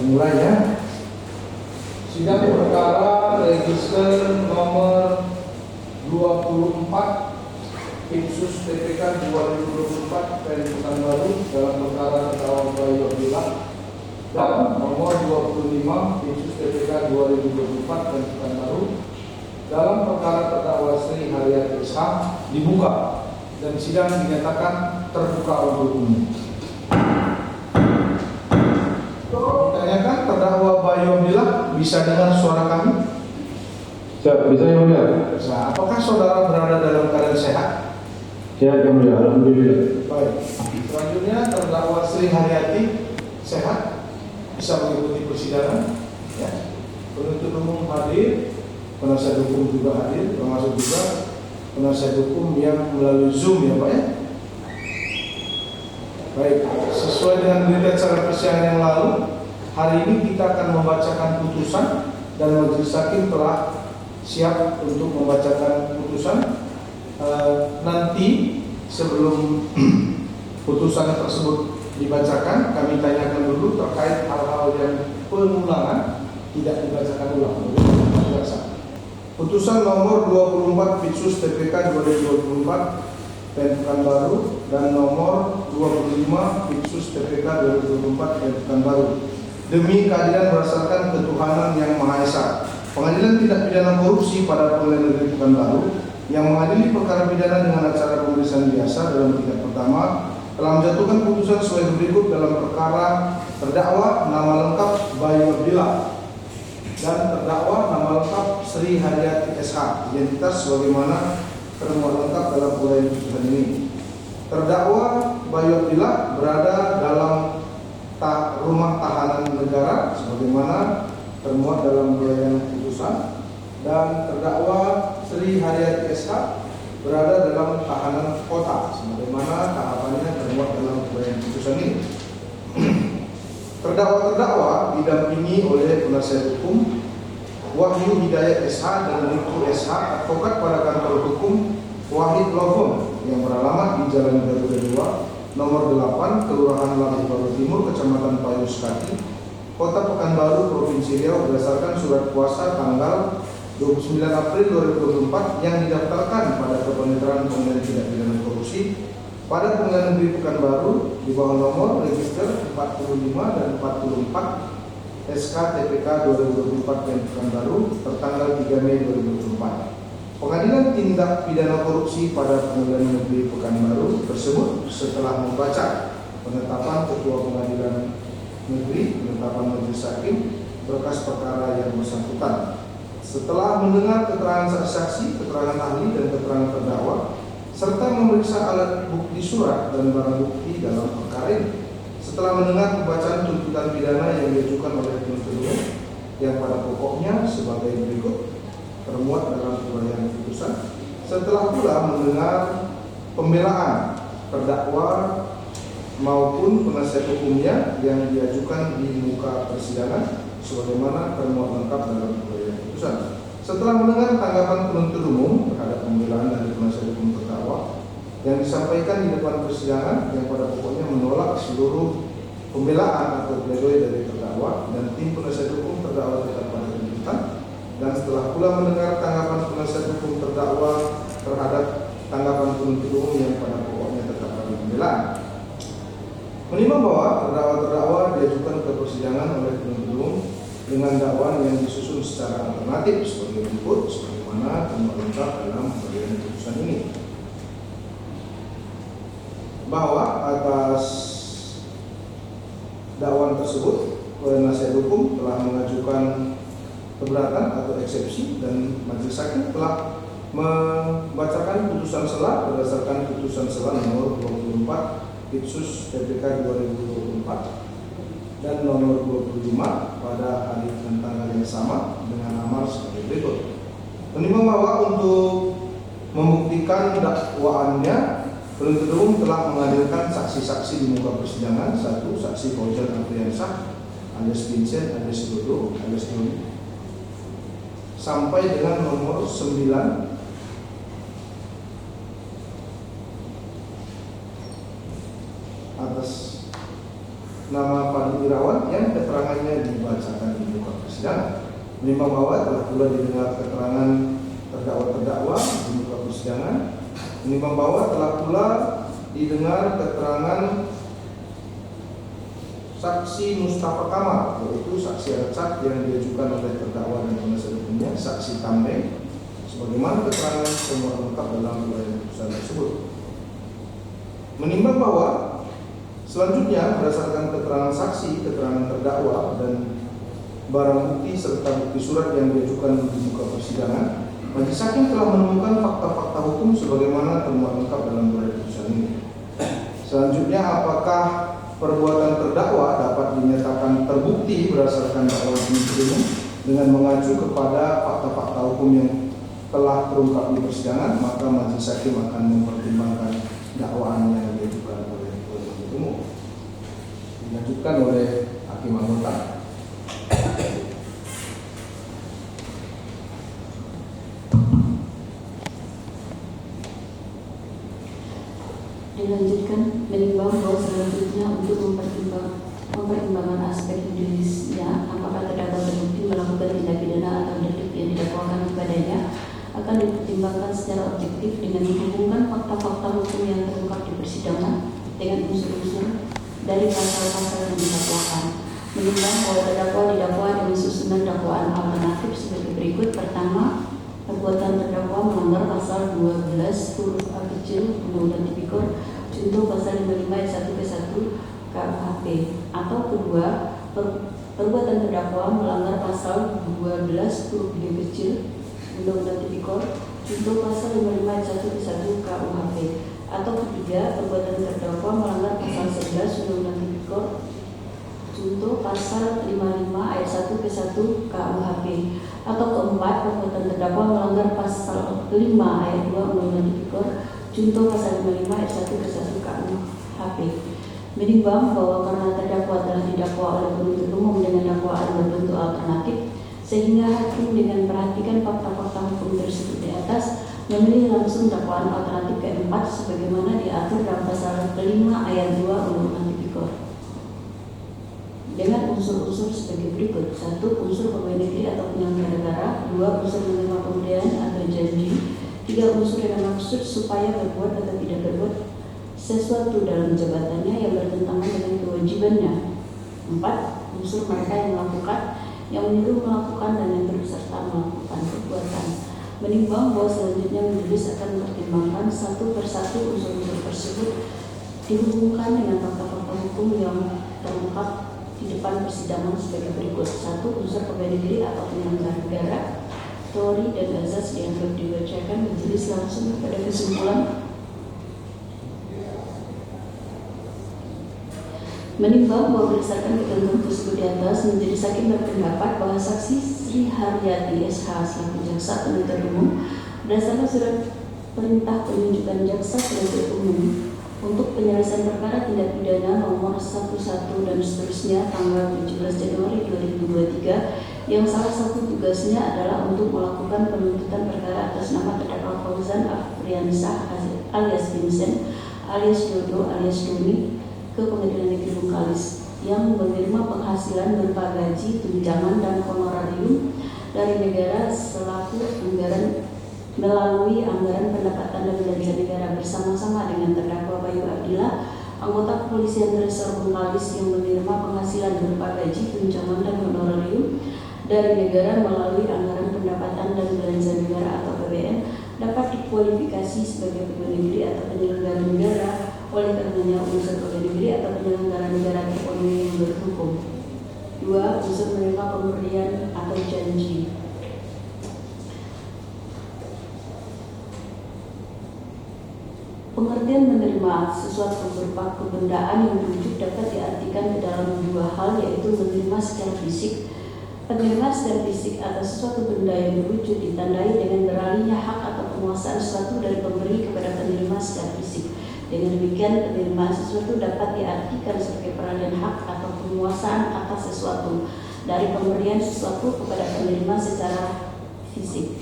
Mulai ya. Sidang perkara register nomor 24 Pinsus TPK 2024 PN Pekanbaru dalam perkara terdakwa Bayu Abdillah, dan nomor 25 Pinsus TPK 2024 PN Pekanbaru dalam perkara terdakwa Sri Haryati SH dibuka dan sidang dinyatakan terbuka untuk umum. Ditanyakan terdakwa Bayu Abdillah, bisa dengar suara kami? Bisa yang mulia. Bisa. Apakah saudara berada dalam keadaan sehat? Sehat yang mulia, alhamdulillah. Baik. Selanjutnya terdakwa Sri Haryati sehat, bisa mengikuti persidangan. Ya. Penuntut umum hadir, penasihat hukum juga hadir, termasuk juga penasihat hukum yang melalui Zoom ya Pak ya. Baik, sesuai dengan berita acara persidangan yang lalu, hari ini kita akan membacakan putusan dan majelis hakim telah siap untuk membacakan putusan. Nanti sebelum putusan tersebut dibacakan, kami tanyakan dulu terkait hal-hal yang pengulangan tidak dibacakan ulang. Putusan nomor 24 Pinsus TPK 2024 PN Pekanbaru dan nomor 25 Pinsus TPK 2024 PN Pekanbaru demi keadilan berdasarkan ketuhanan yang Maha Esa. Pengadilan Tindak Pidana Korupsi pada Pengadilan Negeri Pekanbaru yang mengadili perkara pidana dengan acara pemeriksaan biasa dalam tingkat pertama telah menjatuhkan putusan sebagai berikut dalam perkara terdakwa nama lengkap Bayu Abdillah dan terdakwa nama lengkap Sri Haryati SH, identitas sebagaimana termuat lengkap dalam uraian putusan ini. Terdakwa Bayu Abdillah berada dalam rumah tahanan negara sebagaimana termuat dalam uraian putusan, dan terdakwa Sri Haryati SH berada dalam tahanan kota sebagaimana tahapannya termuat dalam uraian putusan ini. Terdakwa didampingi oleh penasihat hukum Wahyu Hidayat SH dan Rifku SH, advokat pada kantor hukum Wahid Lovon yang beralamat di Jalan Garuda 2 nomor 8 Kelurahan Lampung Baru Timur, Kecamatan Payus Kaki, Kota Pekanbaru, Provinsi Riau, berdasarkan surat kuasa tanggal 29 April 2024 yang didaftarkan pada Kepanitiaan Pengadilan Tindak Pidana Korupsi pada Pengadilan Negeri Pekanbaru di bawah nomor register 45 dan 44 SK TPK 2024 PN Pekanbaru tertanggal 3 Mei 2024. Pengadilan Tindak Pidana Korupsi pada Pengadilan Negeri Pekanbaru tersebut setelah membaca penetapan Ketua Pengadilan Negeri, penetapan majelis hakim, berkas perkara yang bersangkutan. Setelah mendengar keterangan saksi-saksi, keterangan ahli dan keterangan terdakwa, serta memeriksa alat bukti surat dan barang bukti dalam perkara ini. Setelah mendengar pembacaan tuntutan pidana yang diajukan oleh penuntut umum yang pada pokoknya sebagai berikut termuat dalam uraian putusan, setelah pula mendengar pembelaan terdakwa maupun penasihat hukumnya yang diajukan di muka persidangan sebagaimana termuat lengkap dalam uraian putusan, setelah mendengar tanggapan penuntut umum terhadap pembelaan dari penasihat hukum terdakwa yang disampaikan di depan persidangan yang pada pokoknya menolak seluruh pembelaan atau pledoi dari terdakwa dan tim penasihat hukum terdakwa tetap pada tuntutan, dan setelah pula mendengar tanggapan penasihat hukum terdakwa terhadap tanggapan penuntut umum yang pada pokoknya tetap pada pembelaan, menimbang bahwa terdakwa diajukan ke persidangan oleh penuntut umum dengan dakwaan yang disusun secara alternatif sebagai berikut sebagaimana termuat lengkap dalam uraian putusan ini. Bahwa atas dakwaan tersebut penasihat hukum telah mengajukan keberatan atau eksepsi dan majelis hakim telah membacakan putusan sela berdasarkan putusan sela nomor 24 Pinsus TPK 2024 dan nomor 25 pada hari dan tanggal yang sama dengan amar sebagai berikut. Menimbang bahwa untuk membuktikan dakwaannya, penuntut umum telah menghadirkan saksi-saksi di muka persidangan. Satu, saksi Fauzan Afriansyah alias Vincent alias Dodo alias Doni sampai dengan nomor 9 atas nama Irawan yang keterangannya dibacakan di muka persidangan. Menimbang bahwa telah pula didengar keterangan terdakwa di muka persidangan. Menimbang bahwa telah pula didengar keterangan saksi Mustafa Kamal, yaitu saksi Arcak yang diajukan oleh terdakwa dan penasihat hukumnya, saksi Tambeng, sebagaimana keterangan semua lengkap dalam uraian putusan tersebut. Menimbang bahwa selanjutnya berdasarkan keterangan saksi, keterangan terdakwa dan barang bukti serta bukti surat yang diajukan di muka persidangan, majelis hakim telah menemukan fakta-fakta hukum sebagaimana termuat lengkap dalam uraian putusan ini. Selanjutnya, apakah perbuatan terdakwa dapat dinyatakan terbukti berdasarkan dakwaan penuntut umum dengan mengacu kepada fakta-fakta hukum yang telah terungkap di persidangan, maka majelis hakim akan mempertimbangkan dakwaan yang diajukan oleh penuntut umum. Dilanjutkan oleh hakim anggota. Dilanjutkan, menimbang bahwa selanjutnya untuk mempertimbangkan aspek juridisnya, apakah terdakwa terbukti melakukan tindak pidana atau delik yang didakwakan kepadanya, akan dipertimbangkan secara objektif dengan menghubungkan fakta-fakta hukum yang terungkap di persidangan dengan unsur-unsur dari pasal-pasal yang didakwakan. Menimbang bahwa terdakwa didakwa dengan susunan dakwaan alternatif sebagai berikut. Pertama, perbuatan terdakwa melanggar pasal 12 huruf A kecil Undang-Undang Tipikor contoh pasal 55 ayat 1 ke 1 KUHP, atau kedua, perbuatan terdakwa melanggar pasal 12 huruf B kecil Undang-Undang Tipikor contoh pasal 55 ayat 1 ke 1 KUHP, atau ketiga, perbuatan terdakwa melanggar pasal 11 Undang-Undang Tipikor contoh pasal 55 ayat 1 ke 1 KUHP, atau keempat, perbuatan terdakwa melanggar pasal 5 ayat 2 Undang-Undang Tipikor contoh pasal 55 ayat 1 ke 1 KUHP. Menimbang bahwa karena terdakwa telah didakwa oleh penuntut umum dengan dakwaan berbentuk alternatif, sehingga hakim dengan perhatikan fakta-fakta hukum tersebut di atas memilih langsung dakwaan alternatif keempat sebagaimana diatur dalam pasal 5 ayat 2 Undang-Undang Tipikor dengan unsur-unsur sebagai berikut. 1. Unsur pegawai negeri atau penyelenggara negara. 2. Unsur menerima pemberian atau janji. 3. Unsur dengan maksud supaya berbuat atau tidak berbuat sesuatu dalam jabatannya yang bertentangan dengan kewajibannya. 4. Unsur mereka yang melakukan, yang menyuruh melakukan, dan yang berserta melakukan perbuatan. Menimbang bahwa selanjutnya majelis akan mempertimbangkan satu persatu unsur-unsur tersebut dihubungkan dengan fakta-fakta hukum yang terungkap di depan persidangan sebagai berikut. 1. Unsur pegawai negeri atau penyelenggara negara. Teori dan azas dianggap dibacakan, majelis langsung pada kesimpulan. Menimbang bahwa berdasarkan ketentuan tersebut di atas, majelis hakim berpendapat bahwa saksi Sri Haryati SH selaku jaksa penuntut umum berdasarkan surat perintah penunjukan jaksa penuntut umum untuk penyelesaian perkara tindak pidana nomor 11 dan seterusnya tanggal 17 Januari 2023 yang salah satu tugasnya adalah untuk melakukan penuntutan perkara atas nama terdakwa Fauzan Afriansyah alias Vincent alias Dodo alias Doni ke Pengadilan Negeri Bengkalis yang menerima penghasilan berupa gaji, tunjangan, dan honorarium dari negara selaku anggaran melalui anggaran pendapatan dan belanja negara bersama-sama dengan terdakwa Bayu Abdillah, anggota kepolisian Resor Bengkalis yang menerima penghasilan berupa gaji, tunjangan, dan honorarium dari negara melalui anggaran pendapatan dan belanja negara atau APBN dapat dikualifikasi sebagai pegawai negeri atau penyelenggara negara. Oleh karenanya unsur pegawai negeri atau penyelenggara negara terpenuhi yang berhukum. 2. Unsur menerima pemberian atau janji. Pengertian menerima sesuatu berupa kebendaan yang berwujud dapat diartikan ke dalam dua hal, yaitu menerima secara fisik. Penerima secara fisik atas sesuatu benda yang berwujud ditandai dengan beralihnya hak atau penguasaan sesuatu dari pemberi kepada penerima secara fisik. Dengan demikian, penerimaan sesuatu dapat diartikan sebagai peralihan hak atau penguasaan atas sesuatu dari pemberian sesuatu kepada penerima secara fisik.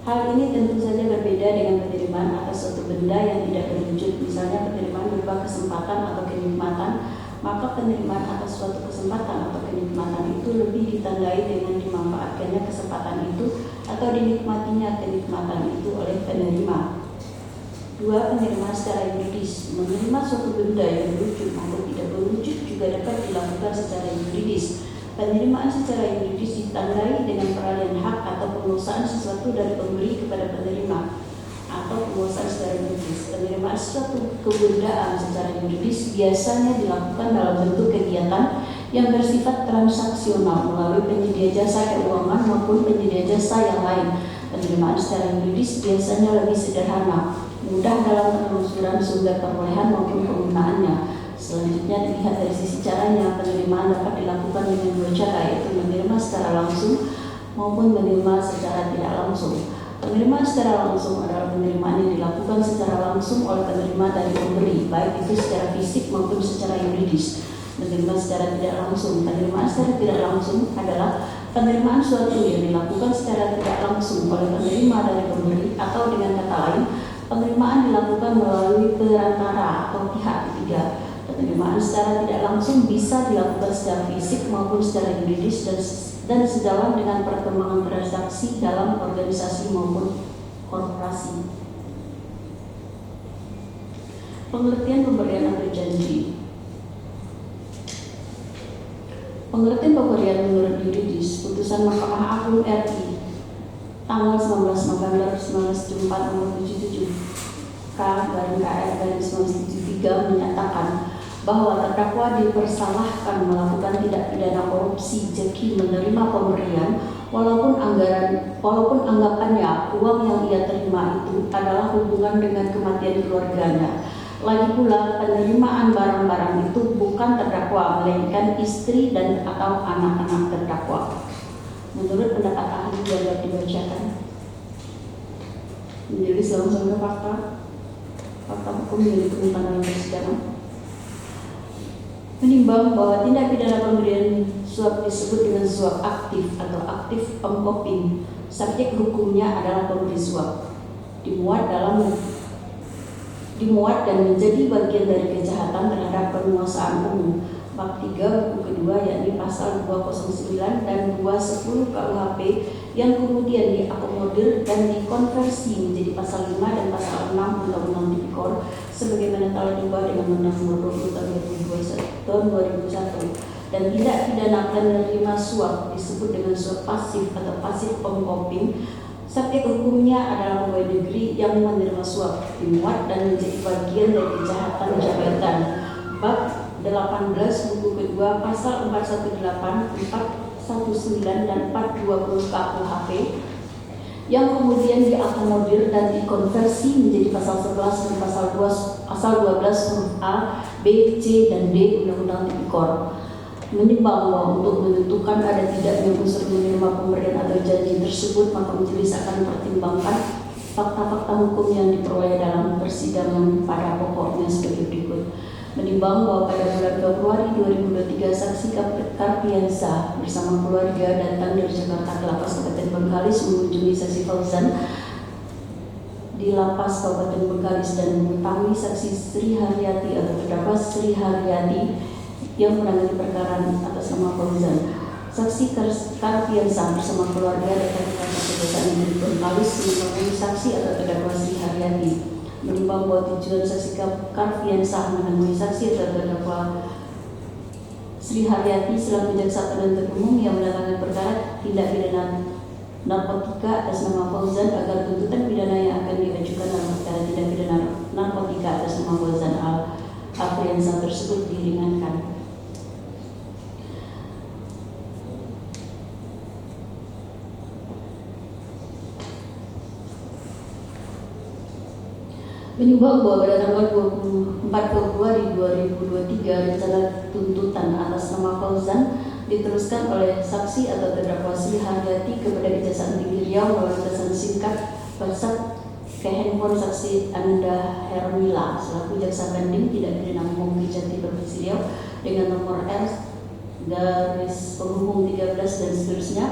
Hal ini tentu saja berbeda dengan penerimaan atas suatu benda yang tidak berwujud, misalnya penerimaan berupa kesempatan atau kenikmatan maka penerimaan atas suatu kesempatan atau kenikmatan itu lebih ditandai dengan dimanfaatkannya kesempatan itu atau dinikmatinya kenikmatan itu oleh penerima. 2. Penerimaan secara yuridis. Menerima suatu benda yang berwujud maupun tidak berwujud juga dapat dilakukan secara yuridis. Penerimaan secara yuridis ditandai dengan peralihan hak atau penguasaan sesuatu dari pemberi kepada penerima atau penguasaan secara yuridis. Penerimaan suatu kebendaan secara yuridis biasanya dilakukan dalam bentuk kegiatan yang bersifat transaksional melalui penyedia jasa keuangan maupun penyedia jasa yang lain. Penerimaan secara yuridis biasanya lebih sederhana, mudah dalam penelusuran sumber perolehan maupun penggunaannya. Selanjutnya dilihat dari sisi caranya, penerimaan dapat dilakukan dengan dua cara, yaitu menerima secara langsung maupun menerima secara tidak langsung. Penerimaan secara langsung adalah penerimaan yang dilakukan secara langsung oleh penerima dari pemberi, baik itu secara fisik maupun secara yuridis. Menerima secara tidak langsung. Penerimaan secara tidak langsung adalah penerimaan suatu yang dilakukan secara tidak langsung oleh penerima dari pemberi, atau dengan kata lain, penerimaan dilakukan melalui perantara atau pihak ketiga. Penerimaan secara tidak langsung bisa dilakukan secara fisik maupun secara yuridis dan sejalan dengan perkembangan transaksi dalam organisasi maupun korporasi. Pengertian pemberian atau janji. Pengertian pemberian menurut yuridis, putusan Mahkamah Agung RI tanggal 19 November 1974 nomor 77 K/KR/1973 menyatakan bahwa terdakwa dipersalahkan melakukan tindak pidana korupsi jeki menerima pemberian walaupun anggapannya uang yang ia terima itu adalah hubungan dengan kematian keluarganya. Lagi pula, penerimaan barang-barang itu bukan terdakwa, melainkan istri dan atau anak-anak terdakwa. Menurut pendapat ahli yang dapat dibacakan, menjadi langsung ke fakta hukum yang ditemukan dalam persidangan. Menimbang bahwa tindak pidana pemberian suap disebut dengan suap aktif atau aktif pengkoping, subjek hukumnya adalah pemberi suap, dimuat dan menjadi bagian dari kejahatan terhadap penguasaan umum. Bab 3 buku kedua, yakni pasal 209 dan 210 KUHP yang kemudian diakomodir dan dikonversi menjadi pasal 5 dan pasal 6 Undang-Undang Tipikor sebagaimana telah diubah dengan Undang Nomor 20 Tahun 2001. Dan tindak pidana penerima suap disebut dengan suap pasif atau pasif pengkoping. Subjek hukumnya adalah pegawai negeri yang menerima suap, dimuat dan menjadi bagian dari kejahatan jabatan. Bab 18 buku kedua pasal 418, 419 dan 420 KUHP yang kemudian diakomodir dan dikonversi menjadi pasal 11 dan pasal 12 huruf A, B, C dan D Undang-Undang Tipikor. Menimbang bahwa untuk menentukan ada tidaknya unsur menerima pemberian atau janji tersebut, maka majelis akan mempertimbangkan fakta-fakta hukum yang diperoleh dalam persidangan pada pokoknya sebagai berikut. Menimbang bahwa pada bulan Februari 2023 saksi Karpiansa bersama keluarga datang dari Jakarta ke Lapas Kabupaten Bengkalis mengunjungi saksi Fauzan di Lapas Kabupaten Bengkalis dan mengetahui saksi Sri Haryati atau terdakwa Sri Haryati yang menangani perkara atas nama Fauzan. Saksi Karpiansa bersama keluarga datang ke Lapas Kejaksaan Negeri Bengkalis menemui saksi atau terdakwa Sri Haryati. Menimbang bahwa tujuan saksi Karpiansa menemui saksi atau terdakwa Sri Haryati selaku jaksa penuntut umum yang menangani perkara tindak pidana narkotika atas nama Fauzan agar tuntutan pidana yang akan diajukan dalam perkara tindak pidana narkotika atas nama Fauzan Afriansa tersebut diringankan. Menimbang bahwa pada tanggal 24 Februari 2023 rencana tuntutan atas nama Fauzan diteruskan oleh saksi atau terdakwa Sri Haryati kepada Kejaksaan Tinggi Riau melalui pesan singkat WhatsApp ke handphone saksi Anda Hermila selaku jaksa banding tidak pidana umum Kejati Provinsi Riau dengan nomor R/13 dan seterusnya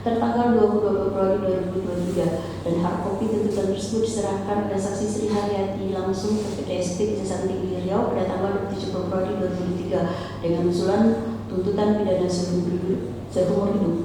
tertanggal 22 Februari 2023 dan hard copy tuntutan tersebut diserahkan pada saksi Sri Haryati langsung ke PTSP Kejaksaan Tinggi Riau pada tanggal 27 Februari 2023 dengan usulan tuntutan pidana seumur hidup.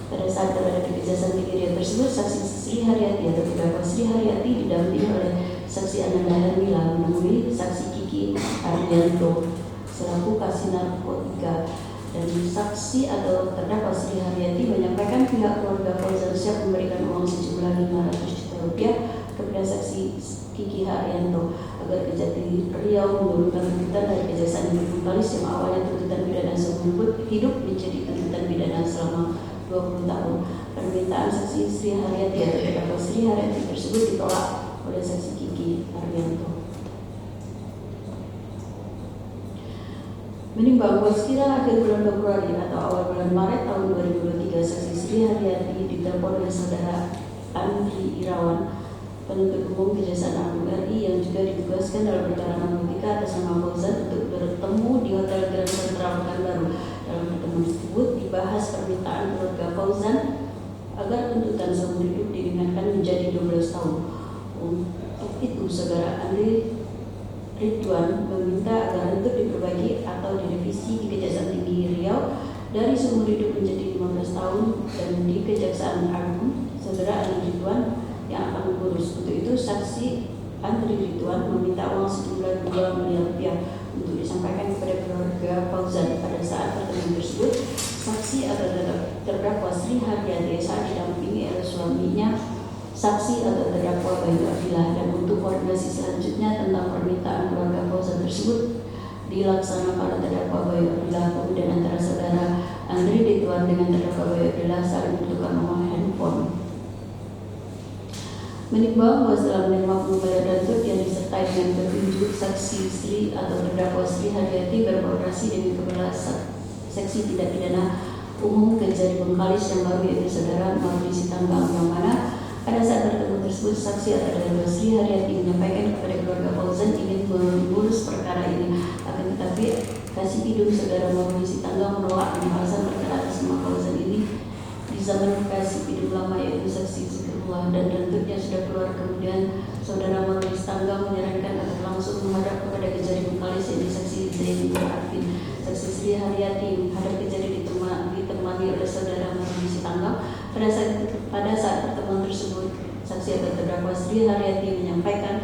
Pada saat berada di Kejaksaan Tinggi Riau tersebut, saksi Sri Haryati atau terdakwa Sri Haryati didampingi oleh saksi Ananda Hermila menemui saksi Kiki Ardianto selaku kasih narkotika, dan saksi atau terdakwa Sri Haryati menyampaikan pihak keluarga Fauzan siap memberikan uang sejumlah 500 juta rupiah kepada saksi Kiki Haryanto agar Kejati Riau menurunkan tuntutan dari Kejaksaan Negeri Bengkalis yang awalnya tuntutan pidana seumur hidup menjadi tuntutan pidana selama 20 tahun. Permintaan saksi Sri Haryati atau terdakwa Sri Haryati tersebut ditolak oleh saksi Kiki Haryanto. Menimbang bahwa sekira akhir bulan Februari atau awal bulan Maret tahun 2023, saksi Sri Haryati ditelepon oleh saudara Andri Irawan, penuntut umum Kejaksaan Agung RI yang juga ditugaskan dalam perkara narkotika atas nama Fauzan untuk bertemu di Hotel Grand Central Pekanbaru. Dalam pertemuan tersebut dibahas permintaan keluarga Fauzan agar tuntutan seumur hidup diringankan menjadi 12 tahun. Untuk itu, saudara Andri Ridwan meminta agar itu diperbaiki atau direvisi di Kejaksaan Tinggi Riau dari seumur hidup menjadi 15 tahun, dan di Kejaksaan Agung saudara Andri Ridwan yang akan mengurus. Untuk itu, saksi Andri Ridwan meminta uang sejumlah 2 miliar rupiah untuk disampaikan kepada keluarga Fauzan. Pada saat pertemuan tersebut, saksi atau terdakwa Sri Haryati saat didampingi oleh suaminya, saksi atau terdakwa Bayu Abdillah, dan untuk koordinasi selanjutnya tentang permintaan keluarga Fauzan tersebut dilaksanakan oleh terdakwa Bayu Abdillah. Kemudian antara saudara Andri Ridwan dengan terdakwa Bayu Abdillah saling bertukar nomor handphone. Menimbang bahwa setelah menerima pengembalian rantut yang disertai dengan petunjuk, saksi Sri atau terdakwa Sri Haryati berkoordinasi dengan kepala seksi tindak pidana umum Kejari Bengkalis yang baru, yaitu saudara Maulidi Sitanggang, yang mana pada saat bertemu tersebut saksi atau terdakwa Sri Haryati menyampaikan kepada keluarga Fauzan ingin mengurus perkara ini, akan tetapi kasih hidung saudara Maulidi Sitanggang menolak dengan alasan perkara atas nama Fauzan ini di zaman kasih hidung lama, yaitu saksi Zikrullah, dan rentutnya sudah keluar. Kemudian saudara Maulidi Sitanggang menyarankan agar langsung menghadap kepada Kejari Bengkalis yang saksi Zaini Arfin. Saksi Sri Haryati menghadap Kejari ditemani oleh saudara Maulidi Sitanggang. Pada saat pertemuan tersebut, saksi atau terdakwa Sri Haryati menyampaikan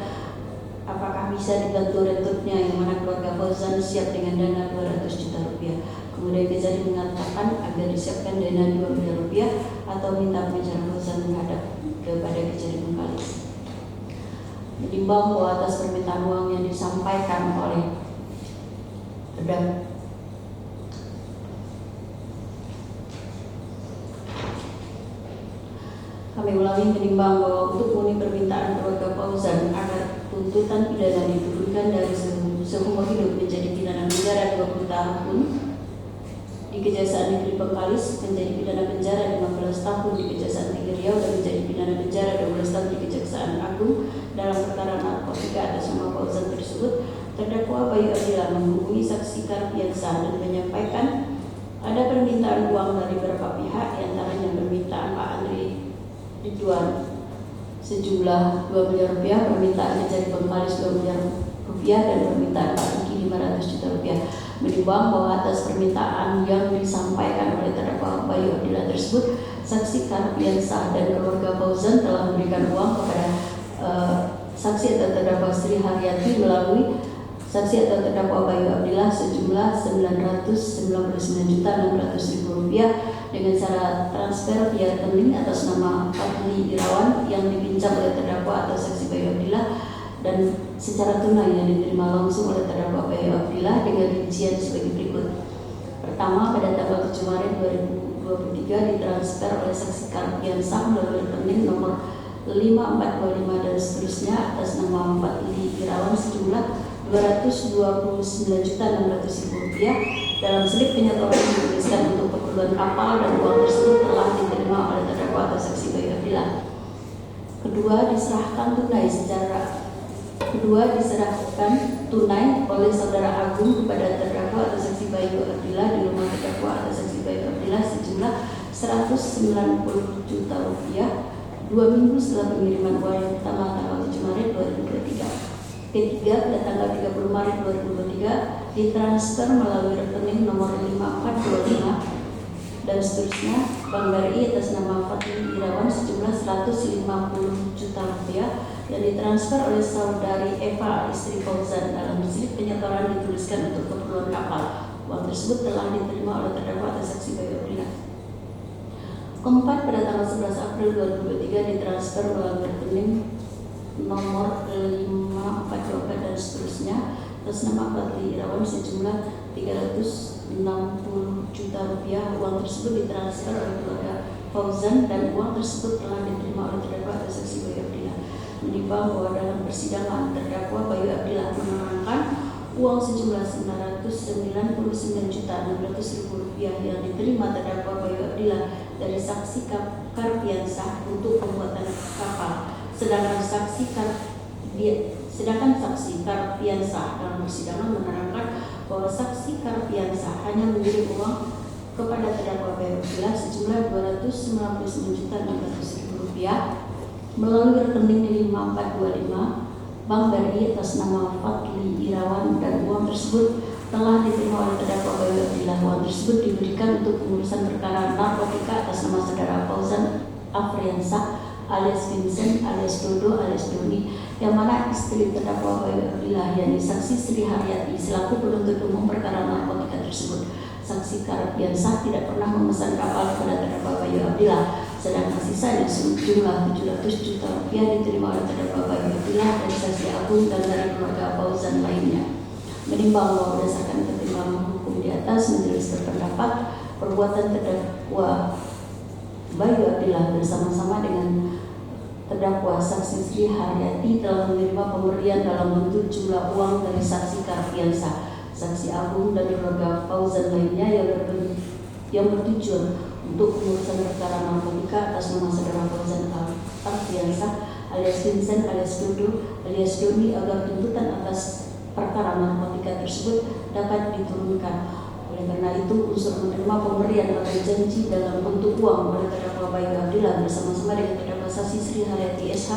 apakah bisa dibantu rentutnya, yang mana keluarga Fauzan siap dengan dana 200 juta rupiah. Kemudian Kejari mengatakan agar disiapkan dana 2 miliar rupiah atau minta pengacara Fauzan menghadap kepada Kejari Bengkalis. Menimbang bahwa atas permintaan uang yang disampaikan oleh kami ulangi, menimbang bahwa untuk memenuhi permintaan keluarga Fauzan agar tuntutan pidana diturunkan dari seumur hidup menjadi pidana penjara 20 tahun di Kejaksaan Negeri Bengkalis, menjadi pidana penjara 15 tahun di Kejaksaan Tinggi Riau, dan menjadi pidana penjara 12 tahun di Kejaksaan Agung dalam perkara narkotika atas nama Fauzan tersebut, terdakwa Bayu Abdillah menghubungi saksi Karpiansa dan menyampaikan ada permintaan uang dari beberapa pihak, antaranya permintaan Pak Andri Ridwan sejumlah 2 miliar rupiah, permintaan Kejari Bengkalis 2 miliar rupiah, dan permintaan Pak Kiki 500 juta rupiah. Menimbang bahwa atas permintaan yang disampaikan oleh terdakwa Bayu Abdillah tersebut, saksi Karpiansa dan keluarga Fauzan telah memberikan uang kepada saksi atau terdakwa Sri Haryati melalui saksi atau terdakwa Bayu Abdillah sejumlah 999.600.000 rupiah dengan cara transfer via rekening atas nama Fadli Irawan yang dipinjam oleh terdakwa atau saksi Bayu Abdillah, dan secara tunai yang diterima langsung oleh terdakwa Bayu Abdillah dengan rincian sebagai berikut. Pertama, pada tanggal 7 Maret 2023 ditransfer oleh saksi Karpiansa melalui rekening nomor 5425 dan seterusnya atas nama Fadli Irawan sejumlah 229.600.000 rupiah. Dalam slip penyetoran dituliskan untuk keperluan kapal, dan uang tersebut telah diterima oleh terdakwa atau saksi Bayu Abdillah. Kedua, diserahkan tunai oleh saudara Agung kepada terdakwa atau saksi Bayu Abdillah di rumah terdakwa atau saksi Bayu Abdillah sejumlah 190 juta rupiah 2 minggu setelah pengiriman uang yang pertama tanggal 7 Maret 2023. Ketiga, pada tanggal 30 Maret 2023 ditransfer melalui rekening nomor 5425 dan seterusnya Bank BRI atas nama Fatih Irawan sejumlah 150 juta rupiah yang ditransfer oleh saudari Eva istri Fauzan. Dalam slip penyetoran dituliskan untuk keperluan kapal. Uang tersebut telah diterima oleh terdakwa atas saksi Bayu Abdillah. Keempat, pada tanggal 11 April 2023 ditransfer melalui rekening nomor 5424 dan seterusnya atas nama Fatih Irawan sejumlah 360 juta rupiah. Uang tersebut ditransfer oleh keluarga Fauzan dan uang tersebut telah diterima oleh terdakwa atas saksi Bayu Abdillah. Menimbang bahwa dalam persidangan terdakwa Bayu Abdillah menerangkan uang sejumlah 999 juta 600 ribu rupiah yang diterima terdakwa Bayu Abdillah dari saksi Karpiansah untuk pembuatan kapal, sedangkan saksi Karpiansah dalam persidangan menerangkan bahwa saksi Karpiansah hanya mengirim uang kepada terdakwa Bayu Abdillah sejumlah 299 juta 600 ribu rupiah melalui rekening 5425 Bank BRI atas nama Fatih Irawan, dan uang tersebut telah diterima oleh terdakwa Bayu Abdillah. Uang tersebut diberikan untuk pengurusan perkara narkotika atas nama saudara Fauzan Afriansah alias Vincent alias Dodo alias Doni, yang mana istri terdakwa Bayu Abdillah yakni saksi Sri Haryati selaku penuntut umum perkara narkotika tersebut. Saksi Karpiansah tidak pernah memesan kapal kepada terdakwa Bayu Abdillah, sedangkan sisanya sejumlah 700 juta rupiah diterima oleh terdakwa Bayu Abdillah dari saksi Agung dan dari keluarga Fauzan lainnya. Menimbang bahwa berdasarkan pertimbangan hukum di atas, majelis berpendapat perbuatan terdakwa Bayu Abdillah bersama-sama dengan terdakwa saksi Sri Haryati telah menerima pemberian dalam bentuk jumlah uang dari saksi Karpiansah, saksi Agung dan keluarga Fauzan lainnya yang bertujuan untuk pengurusan perkara narkotika atas nama saudara Fauzan Karpiansah alias Vincent alias Dodo alias Doni agar tuntutan atas perkara narkotika tersebut dapat diturunkan. Oleh karena itu, unsur menerima pemberian atau janji dalam bentuk uang oleh terdakwa Bayu Abdillah bersama-sama dengan terdakwa saksi Sri Haryati SH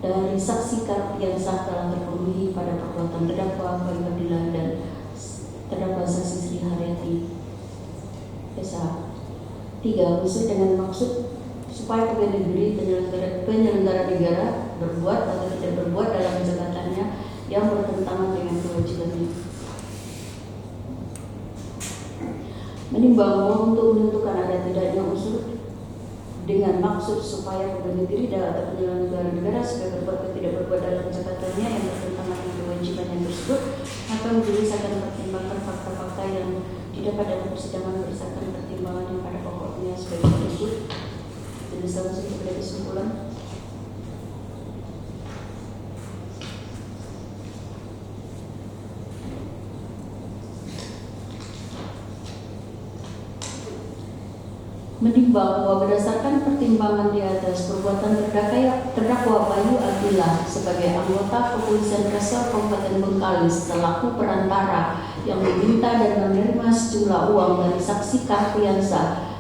dari saksi Karpiansah telah terpenuhi pada perbuatan terdakwa Bayu Abdillah dan terdakwa saksi Sri Haryati SH. 3. Unsur dengan maksud supaya pegawai negeri penyelenggara negara berbuat atau tidak berbuat dalam jabatannya yang bertentangan dengan kewajibannya. Menimbang bahwa untuk menentukan ada tidaknya unsur dengan maksud supaya pegawai negeri atau penyelenggara negara supaya berbuat atau tidak berbuat dalam jabatannya yang bertentangan dengan kewajibannya tersebut, maka majelis akan mempertimbangkan fakta-fakta yang didapat dalam persidangan berdasarkan pertimbangan yang pada pokoknya sebagai berikut. Jadi langsung kepada kesimpulan. Menimbang bahwa berdasarkan pertimbangan di atas, perbuatan terdakwa Bayu Abdillah sebagai anggota Kepolisian Resor Kabupaten Bengkalis selaku perantara yang meminta dan menerima sejumlah uang dari saksi Karpiansah,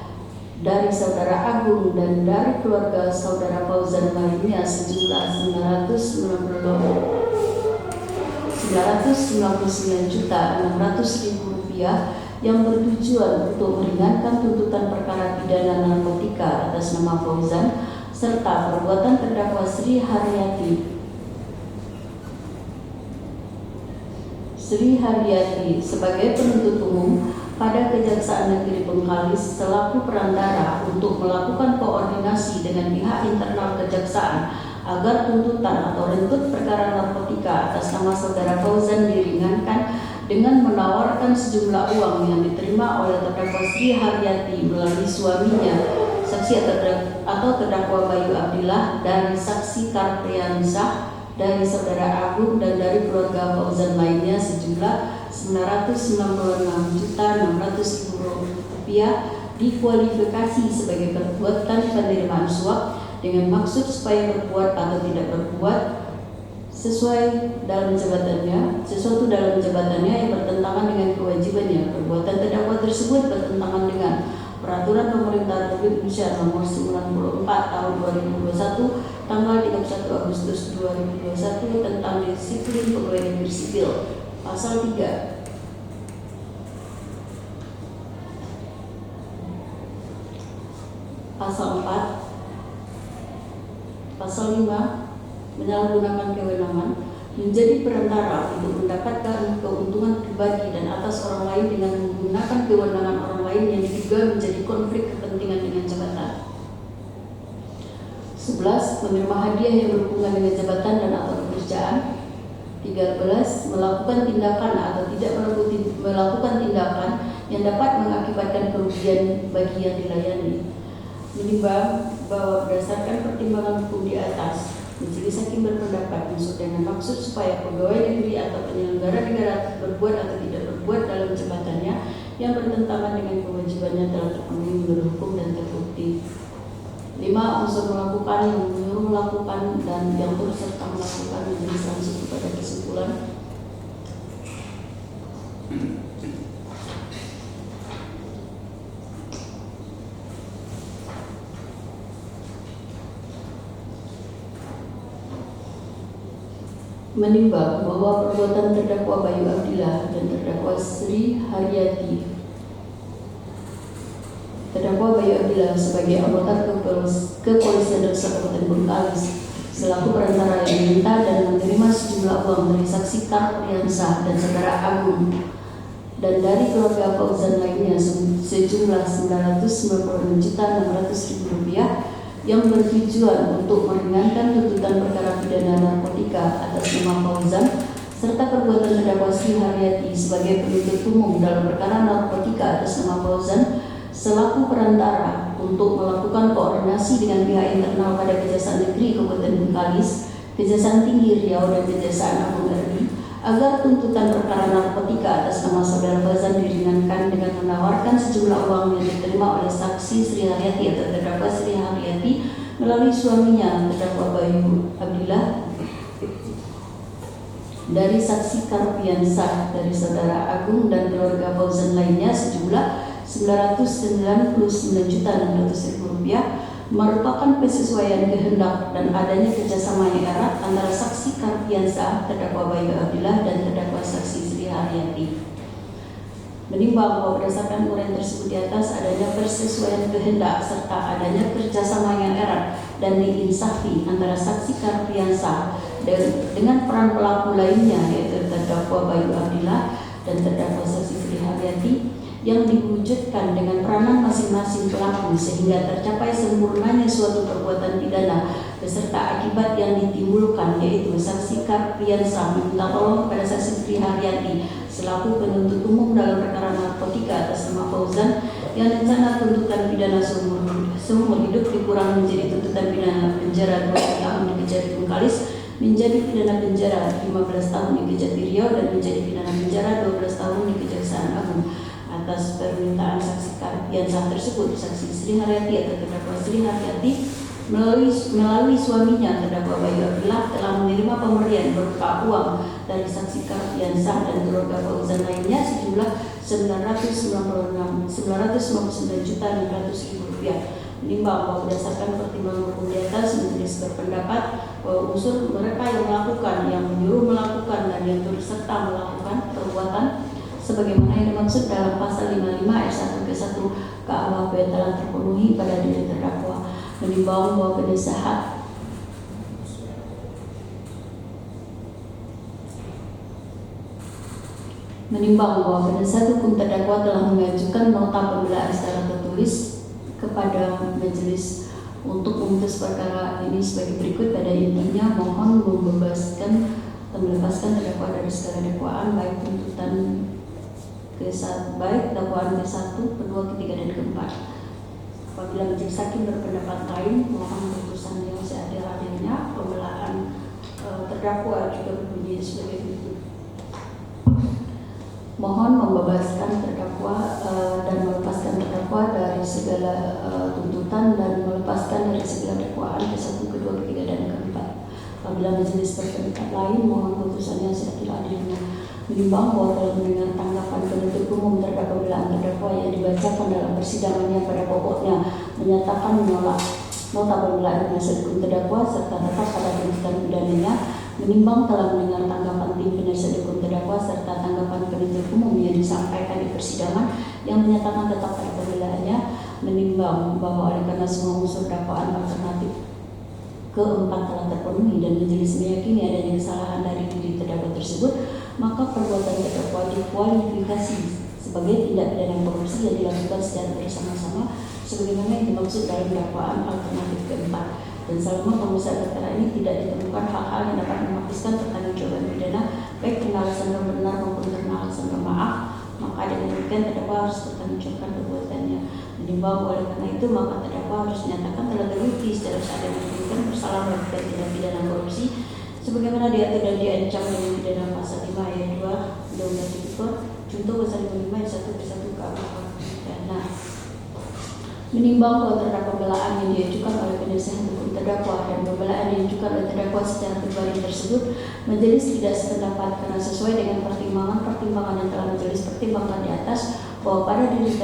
dari saudara Agung dan dari keluarga saudara Fauzan lainnya sejumlah 999 juta 600 ribu rupiah yang bertujuan untuk meringankan tuntutan perkara pidana narkotika atas nama Fauzan, serta perbuatan terdakwa Sri Haryati sebagai penuntut umum pada Kejaksaan Negeri Bengkalis selaku perantara untuk melakukan koordinasi dengan pihak internal Kejaksaan agar tuntutan atau rentut perkara narkotika atas nama saudara Fauzan diringankan dengan menawarkan sejumlah uang yang diterima oleh terdakwa Sri Haryati melalui suaminya, saksi atau terdakwa Bayu Abdillah, dari saksi Karpiansah, dari saudara Agung dan dari keluarga Fauzan lainnya sejumlah 996.600.000 rupiah dikualifikasi sebagai perbuatan penerimaan suap dengan maksud supaya berbuat atau tidak berbuat sesuatu dalam jabatannya yang bertentangan dengan kewajibannya. Perbuatan terdakwa tersebut bertentangan dengan Peraturan Pemerintah Republik Indonesia Nomor 94 Tahun 2021 tanggal 31 Agustus 2021 tentang disiplin pegawai negeri sipil. Pasal 3. Pasal 4. Pasal 5. Menyalahgunakan kewenangan menjadi perantara untuk mendapatkan keuntungan pribadi dan atas orang lain dengan menggunakan kewenangan orang lain yang diduga menjadi konflik kepentingan dengan jabatan. 11. Menerima hadiah yang berhubungan dengan jabatan dan atau pekerjaan. 13. Melakukan tindakan atau tidak melakukan tindakan yang dapat mengakibatkan kerugian bagi yang dilayani. Menimbang bahwa berdasarkan pertimbangan hukum di atas, Majelis Hakim berpendapat maksud dengan maksud supaya pegawai negeri atau penyelenggara negara berbuat atau tidak berbuat dalam jabatannya yang bertentangan dengan kewajibannya telah terpenuhi menurut hukum dan terbukti. 5. Unsur melakukan, yang menyuruh melakukan, dan yang turut serta melakukan menjadi langsung kepada kesimpulan. Menimbang bahwa perbuatan terdakwa Bayu Abdillah dan terdakwa Sri Haryati sebagai anggota Kepolisian Resor Kabupaten Bengkalis selaku perantara yang meminta dan menerima sejumlah uang dari saksi Karpriansah dan saudara Agung dan dari keluarga Fauzan lainnya sejumlah Rp996.600.000 yang bertujuan untuk meringankan tuntutan perkara pidana narkotika atas nama Fauzan serta perbuatan terdakwa Sri Haryati sebagai penuntut umum dalam perkara narkotika atas nama Fauzan selaku perantara untuk melakukan koordinasi dengan pihak internal pada Kejaksaan Negeri Kabupaten Bengkalis, Kejaksaan Tinggi Riau dan Kejaksaan Agung RI agar tuntutan perkara narkotika atas nama saudara Fauzan diringankan dengan menawarkan sejumlah uang yang diterima oleh saksi Sri Haryati atau terdakwa Sri Haryati melalui suaminya terdakwa Bayu Abdillah dari saksi Karpiansah dari saudara Agung dan keluarga Fauzan lainnya sejumlah Rp999.600.000 merupakan penyesuaian kehendak dan adanya kerjasama yang erat antara saksi Karpiansah terdakwa Bayu Abdillah dan terdakwa saksi Sri Haryati. Menimbang bahwa berdasarkan uraian tersebut di atas adanya persesuaian kehendak serta adanya kerjasama yang erat dan diinsafi antara saksi Karpiansah dengan peran pelaku lainnya yaitu terdakwa Bayu Abdillah dan terdakwa saksi Sri Haryati yang diwujudkan dengan peranan masing-masing pelaku sehingga tercapai sempurnanya suatu perbuatan pidana beserta akibat yang ditimbulkan yaitu saksi Karpiansah meminta tolong kepada saksi Sri Haryati selaku penuntut umum dalam perkara narkotika atas nama Fauzan yang rencana tuntutan pidana seumur hidup dikurangi menjadi tuntutan pidana penjara 2 tahun di Kejati Bengkalis menjadi pidana penjara 15 tahun di Kejati Riau dan menjadi pidana penjara 12 tahun di Kejaksaan Agung. Atas permintaan saksi Karpiansah tersebut, saksi Sri Haryati atau terdakwa Sri Haryati melalui suaminya terdakwa Bayu Abdillah telah menerima pemberian berupa uang dari saksi Karpiansah dan keluarga Fauzan lainnya sejumlah Rp959.600.000. Menimbang bahwa berdasarkan pertimbangan hukum di atas, majelis berpendapat bahwa unsur mereka yang melakukan, yang menyuruh melakukan, dan yang turut serta melakukan perbuatan sebagaimana yang dimaksud dalam pasal 55 ayat 1 ke 1 KUHP telah terpenuhi pada diri terdakwa. Menimbang bahwa penasihat hukum terdakwa telah mengajukan nota pembelaan secara tertulis kepada majelis untuk memutus perkara ini sebagai berikut. Pada intinya mohon melepaskan terdakwa dari segala dakwaan baik tuntutan baik dakwaan ke-1, kedua, ketiga, dan keempat. Apabila majelis hakim berpendapat lain, mohon keputusan yang seadil-adilnya. Pembelaan terdakwa juga berbunyi sebagai berikut. Mohon membebaskan terdakwa dan melepaskan terdakwa dari segala tuntutan dan melepaskan dari segala dakwaan ke-1, kedua, ketiga, dan keempat. Apabila majelis berpendapat lain, mohon keputusannya seadil-adilnya. menimbang bahwa dalam mendengar tanggapan penuntut umum terhadap pembelaan terdakwa yang dibacakan dalam persidangannya pada pokoknya menyatakan menolak nota pembelaan penasihat hukum terdakwa serta tetap pada tuntutan pidananya, menimbang telah mendengar tanggapan tim penasihat hukum terdakwa serta tanggapan penuntut umum yang disampaikan di persidangan yang menyatakan tetap pada pembelaannya, menimbang bahwa oleh karena semua unsur dakwaan alternatif keempat telah terpenuhi dan majelis meyakini adanya kesalahan dari diri terdakwa tersebut, maka perbuatan terdakwa dikualifikasi sebagai tindak pidana korupsi yang dilakukan secara bersama-sama sebagaimana yang dimaksud dalam dakwaan alternatif keempat. Dan selama pemeriksaan perkara ini tidak ditemukan hal-hal yang dapat memakiskan pertanggungjawaban pidana baik karena alasan pembenar maupun karena alasan pemaaf, maka dengan demikian terdakwa harus bertanggungjawabkan perbuatannya. Menimbang oleh karena itu maka terdakwa harus dinyatakan telah terbukti secara sah dan menyatakan bersalah melakukan tindak pidana korupsi sebagaimana diatur dan diancam dengan pidana pasal 5 ayat 2 Undang-Undang Tipikor contoh pasal 55 ayat 1 ke 1 KUH pidana. Menimbang bahwa terhadap pembelaan yang diajukan oleh penasihat hukum terdakwa dan pembelaan yang diajukan oleh terdakwa secara pribadi tersebut, majelis tidak sependapat karena sesuai dengan pertimbangan yang telah majelis pertimbangkan di atas bahwa pada diri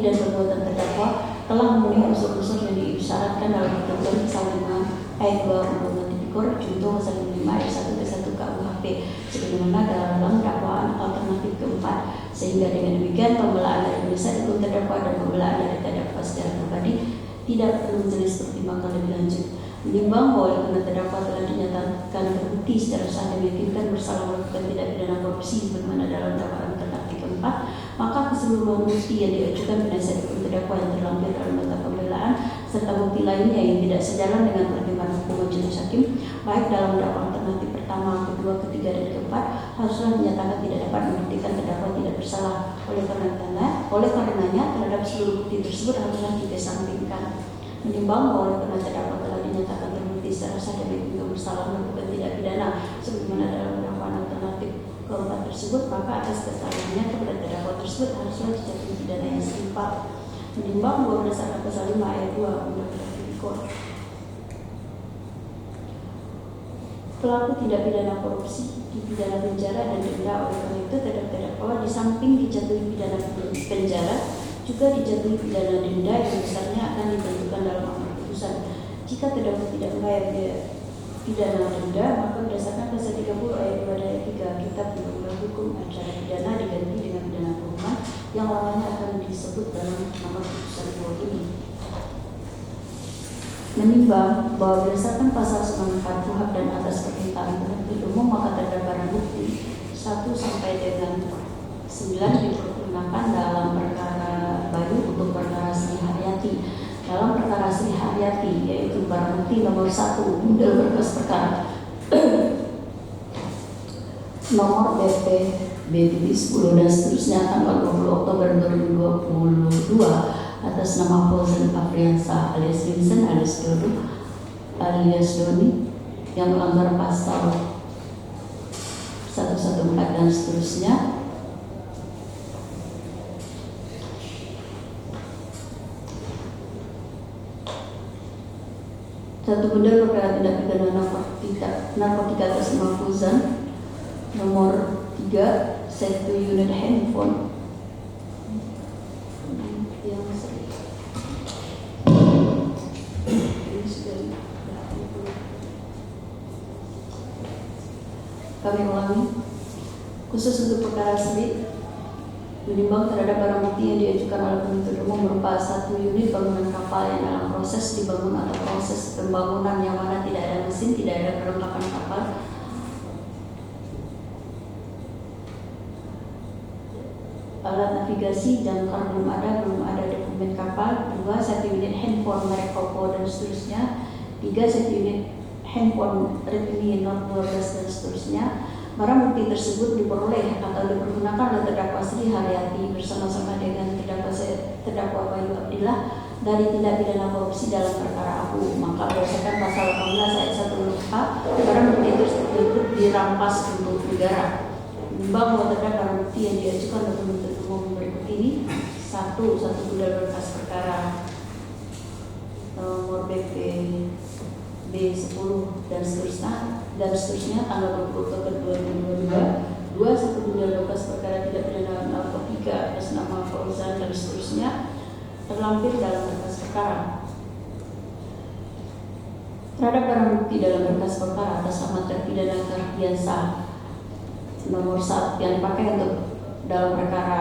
dan perbuatan terdakwa telah memenuhi unsur-unsur yang diisyaratkan dalam ketentuan pasal 5 ayat 2 Undang-Undang Tipikor contoh pasal 55 ayat 1 ke 1 KUHP sebagaimana dalam dakwaan alternatif keempat, sehingga dengan demikian pembelaan dari penasihat hukum terdakwa dan pembelaan dari terdakwa secara pribadi tidak perlu majelis pertimbangkan lebih lanjut. Menimbang bahwa karena terdakwa telah dinyatakan terbukti secara sah dan meyakinkan bersalah melakukan tindak pidana korupsi sebagaimana dalam dakwaan alternatif keempat, maka keseluruhan bukti yang diajukan penasihat hukum terdakwa yang terlampir dalam nota pembelaan serta bukti lainnya yang tidak sejalan dengan pertimbangan hukum majelis hakim baik dalam dakwaan alternatif pertama, kedua, ketiga, dan keempat haruslah dinyatakan tidak dapat membuktikan terdakwa tidak bersalah. Oleh karenanya terhadap seluruh bukti tersebut haruslah dikesampingkan. Menimbang bahwa karena terdakwa telah dinyatakan terbukti secara sah dan meyakinkan bersalah melakukan tindak pidana sebagaimana dalam dakwaan alternatif keempat tersebut, maka atas kesalahannya kepada terdakwa tersebut haruslah dijatuhi pidana yang setimpal. Menimbang bahwa berdasarkan pasal 5 ayat 2 Undang-Undang Tipikor, pelaku tindak pidana korupsi dipidana penjara dan denda. Oleh karena itu terdakwa di samping dijatuhi pidana penjara juga dijatuhi pidana denda yang besarnya akan ditentukan dalam amar putusan. Jika terdakwa tidak membayar pidana denda, maka berdasarkan pasal 30 ayat 2 dan ayat 3 Kitab Undang-Undang Hukum Acara Pidana diganti dengan pidana kurungan yang lamanya akan disebut dalam amar putusan ini. Menimbang bahwa berdasarkan pasal 94 KUHP dan atas permintaan penuntut umum, maka terdapat barang bukti 1 sampai dengan 9 dipergunakan dalam perkara baru untuk perkara Sri Haryati. Dalam perkara Sri Haryati yaitu barang bukti nomor 1 dalam berkas perkara nomor BP B-10 dan seterusnya tanggal 20 Oktober 2022 atas nama Fauzan Afriansa alias Vincent alias Dodo alias Doni yang melanggar pasal 114 dan seterusnya. Satu benda perkara tindak pidana narkotika atas nama Fauzan nomor 3 satu unit handphone yang kami ulangi khusus untuk perkara Sri. Menimbang terhadap barang bukti yang diajukan oleh penuntut umum berupa 1 unit bangunan kapal yang dalam proses dibangun atau proses pembangunan yang mana tidak ada mesin, tidak ada perlengkapan kapal, alat navigasi, jangkar belum ada dokumen kapal. 2. 1 unit handphone merek Oppo dan seterusnya. 3. 1 unit handphone Redmi Note 12 dan seterusnya. Barang bukti tersebut diperoleh atau dipergunakan oleh terdakwa Sri Haryati bersama-sama dengan terdakwa Bayu Abdillah dari tindak pidana korupsi dalam perkara Aku. Maka berdasarkan pasal 18 ayat 1 huruf H, barang bukti tersebut dirampas untuk negara. Menimbang bahwa terdapat barang bukti yang diajukan oleh penuntut umum berikut ini: 1. Satu benda berkas perkara nomor BP B10 dan seterusnya tanggal 20 Oktober 2022. 2. Satu bulan bekas perkara tidak pidana narkotika atas nama Fauzan dan seterusnya terlampir dalam berkas perkara. Terhadap barang bukti dalam berkas perkara atas nama terpidana Kardiansa nomor 1 yang dipakai untuk dalam perkara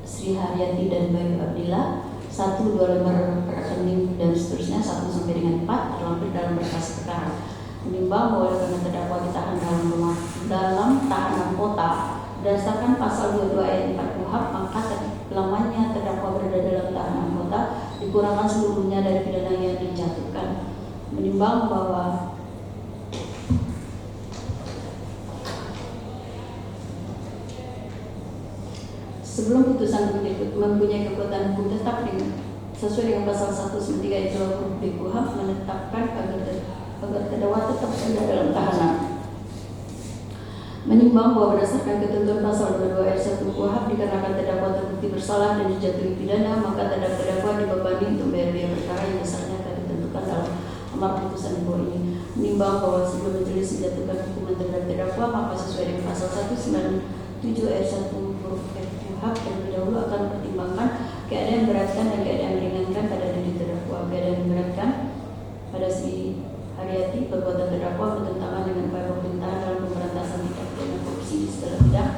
Sri Haryati dan Bayu Abdillah 1, 2 lembar rekening dan seterusnya 1 sampai dengan 4 terlampir dalam berkas perkara. Menimbang bahwa karena terdakwa ditahan dalam tahanan kota berdasarkan pasal 22 ayat 4 KUHP, maka lamanya terdakwa berada dalam tahanan kota dikurangkan seluruhnya dari pidana yang dijatuhkan. Menimbang bahwa sebelum putusan berikut mempunyai kekuatan hukum tetap sesuai dengan pasal 193 ayat 2 KUHP menetapkan agar terdakwa tetap berada dalam tahanan. Menimbang bahwa berdasarkan ketentuan pasal 22 ayat 1 KUHP dikarenakan terdakwa terbukti bersalah dan dijatuhi pidana, maka terdakwa dibebani untuk membayar biaya perkara yang besarnya akan ditentukan dalam amar putusan di bawah ini. Menimbang bahwa sebelum majelis menjatuhkan hukuman terhadap terdakwa, maka sesuai dengan pasal 197 ayat 1 huruf F KUHP terlebih dahulu akan mempertimbangkan keadaan memberatkan dan keadaan meringankan pada diri terdakwa. Keadaan memberatkan pada Sri Haryati, perbuatan terdakwa bertentangan dengan upaya pemerintahan dalam pemberantasan tindak pidana korupsi di segala bidang.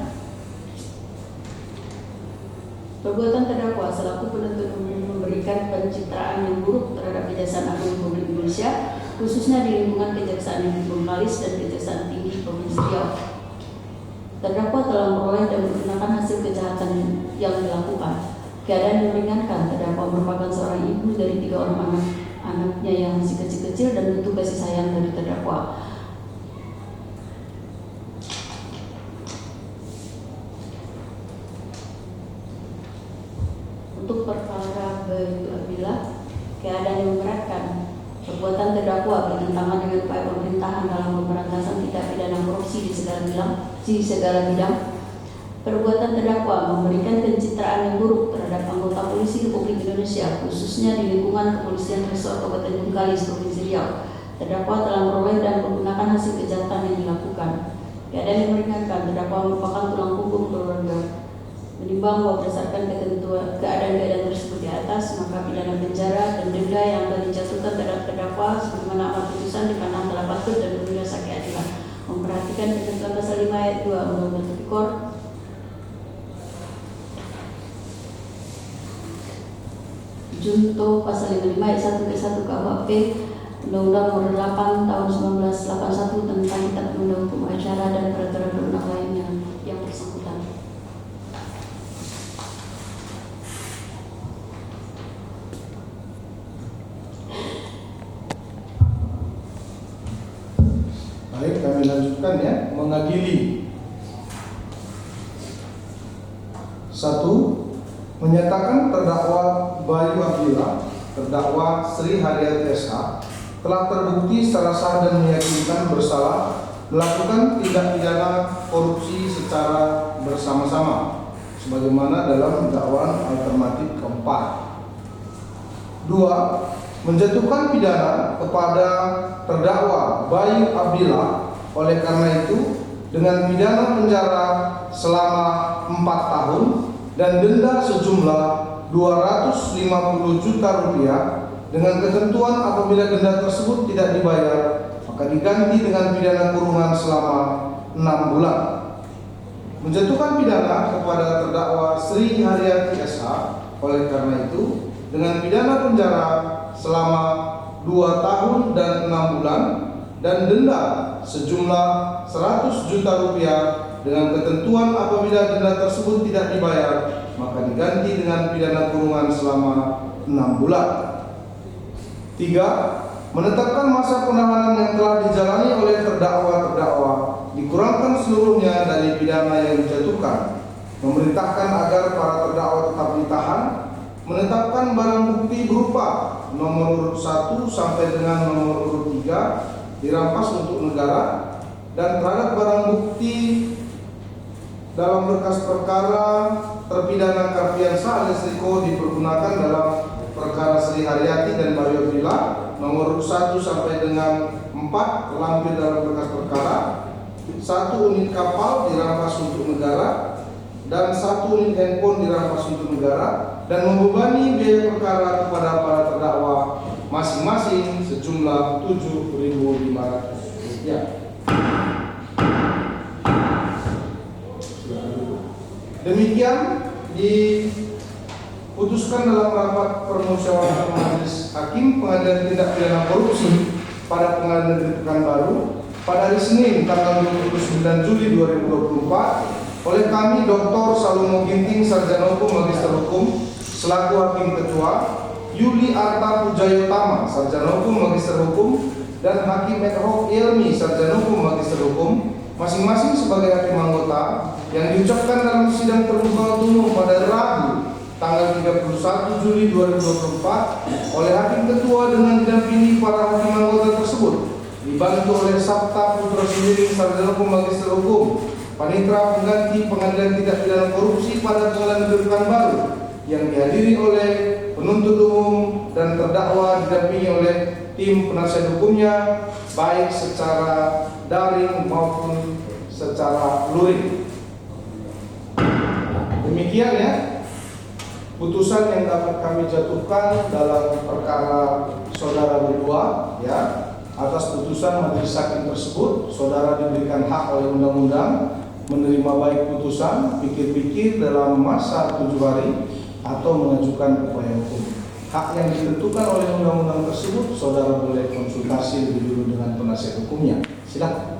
Perbuatan terdakwa selaku penuntut umum memberikan pencitraan yang buruk terhadap Kejaksaan Agung Republik Indonesia, khususnya di lingkungan Kejaksaan Negeri Bengkalis dan Kejaksaan Tinggi Provinsi Riau. Terdakwa telah memperoleh dan menggunakan hasil kejahatan yang dilakukan. Keadaan yang meringankan, terdakwa merupakan seorang ibu dari 3 orang anaknya yang masih kecil-kecil dan butuh kasih sayang dari terdakwa. Untuk perkara Bayu Abdillah, keadaan yang memberatkan, perbuatan terdakwa bertentangan dengan upaya pemerintahan dalam pemberantasan tindak pidana korupsi di segala bidang. Perbuatan terdakwa memberikan pencitraan yang buruk terhadap anggota polisi Republik Indonesia, khususnya di lingkungan Kepolisian Resor Kabupaten Bengkalis, Provinsi Riau. Terdakwa telah memperoleh dan menggunakan hasil kejahatan yang dilakukan. Keadaan yang meringankan, terdakwa merupakan tulang punggung keluarga. Menimbang bahwa berdasarkan ketentuan keadaan-keadaan tersebut di atas, maka pidana penjara dan denda yang akan dijatuhkan terhadap terdakwa sebagaimana amar putusan dipandang telah patut dan berdasar keadilan. Memperhatikan ketentuan pasal 5 ayat 2 Undang-Undang Tipikor Junto pasal 55 ayat 1 ke 1 KUHP Undang-Undang Nomor 8 Tahun 1981 tentang Kitab Undang Hukum Acara dan peraturan perundang lainnya yang bersangkutan. Baik, kami lanjutkan ya, mengadili. 1. Menyatakan terdakwa Bayu Abdillah, terdakwa Sri Haryati SH telah terbukti secara sah dan meyakinkan bersalah melakukan tindak pidana korupsi secara bersama-sama sebagaimana dalam dakwaan alternatif keempat. 2. Menjatuhkan pidana kepada terdakwa Bayu Abdillah oleh karena itu dengan pidana penjara selama 4 tahun dan denda sejumlah 250 juta rupiah dengan ketentuan apabila denda tersebut tidak dibayar maka diganti dengan pidana kurungan selama 6 bulan. Menjatuhkan pidana kepada terdakwa Sri Haryati SH oleh karena itu dengan pidana penjara selama 2 tahun dan 6 bulan dan denda sejumlah 100 juta rupiah dengan ketentuan apabila denda tersebut tidak dibayar maka diganti dengan pidana kurungan selama 6 bulan. 3. Menetapkan masa penahanan yang telah dijalani oleh terdakwa dikurangkan seluruhnya dari pidana yang dijatuhkan. Memerintahkan agar para terdakwa tetap ditahan. Menetapkan barang bukti berupa nomor urut 1 sampai dengan nomor urut 3 dirampas untuk negara dan terhadap barang bukti dalam berkas perkara terpidana Kardiansa alias Riko dipergunakan dalam perkara Sri Haryati dan Mario Villa nomor 1 sampai dengan 4 lampir dalam berkas perkara, 1 unit kapal dirampas untuk negara, dan 1 unit handphone dirampas untuk negara, dan membebani biaya perkara kepada para terdakwa masing-masing sejumlah Rp7.500. Demikian diputuskan dalam rapat permusyawaratan Majelis Hakim Pengadilan Tindak Pidana Korupsi pada Pengadilan Negeri Pekanbaru pada hari Senin tanggal 29 Juli 2024 oleh kami Dr. Salomo Ginting, Sarjana Hukum Magister Hukum selaku Hakim Ketua, Yuli Arta Pujayotama, Sarjana Hukum Magister Hukum, dan Hakim ad hoc Ilmi, Sarjana Hukum Magister Hukum, masing-masing sebagai hakim anggota, yang diucapkan dalam sidang terbuka umum pada Rabu tanggal 31 Juli 2024 oleh Hakim Ketua dengan didampingi para hakim anggota tersebut, dibantu oleh Sabta Putra Sidiring, Sarjana Hukum Magister Hukum, Panitra Pengganti Pengadilan Tindak Pidana Korupsi pada Pengadilan Negeri Pekanbaru, yang dihadiri oleh penuntut umum dan terdakwa didampingi oleh tim penasihat hukumnya baik secara daring maupun secara luring. Demikian ya putusan yang dapat kami jatuhkan dalam perkara saudara berdua ya. Atas putusan majelis hakim tersebut, saudara diberikan hak oleh undang-undang menerima baik putusan, pikir-pikir dalam masa 7 hari atau mengajukan upaya hukum. Hak yang ditentukan oleh undang-undang tersebut, saudara boleh konsultasi lebih dulu dengan penasihat hukumnya. Silakan.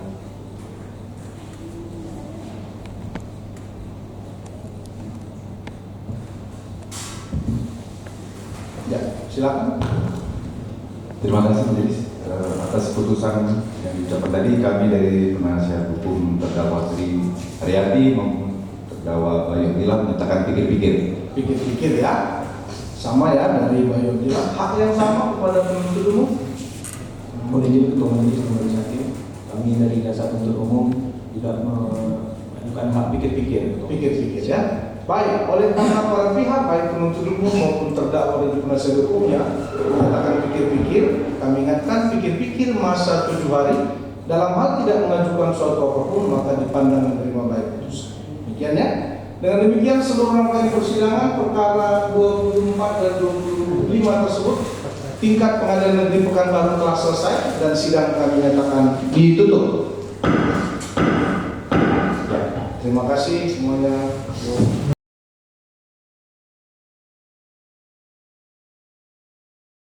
Ya, silakan. Terima kasih Majelis atas putusan yang diucapkan tadi. Kami dari penasihat hukum terdakwa Sri Haryati maupun terdakwa Bayu Villa menyatakan Pikir-pikir ya. Sama ya dari Bayu Villa, hak yang sama kepada penuntut umum. Mohon izin Ketua Majelis Majelis Hakim, kami dari Jaksa Penuntut Umum tidak mengajukan hak pikir-pikir. Pikir-pikir ya. Baik, oleh karena para pihak baik penuntut umum maupun terdakwa dan penasihat hukumnya menyatakan pikir-pikir, kami ingatkan pikir-pikir masa 7 hari dalam hal tidak mengajukan suatu apapun maka dipandang menerima baik putusan. Demikian ya. Dengan demikian seluruh rangkaian persidangan perkara 24 dan 25 tersebut tingkat Pengadilan Negeri Pekanbaru telah selesai dan sidang kami nyatakan ditutup. Terima kasih semuanya.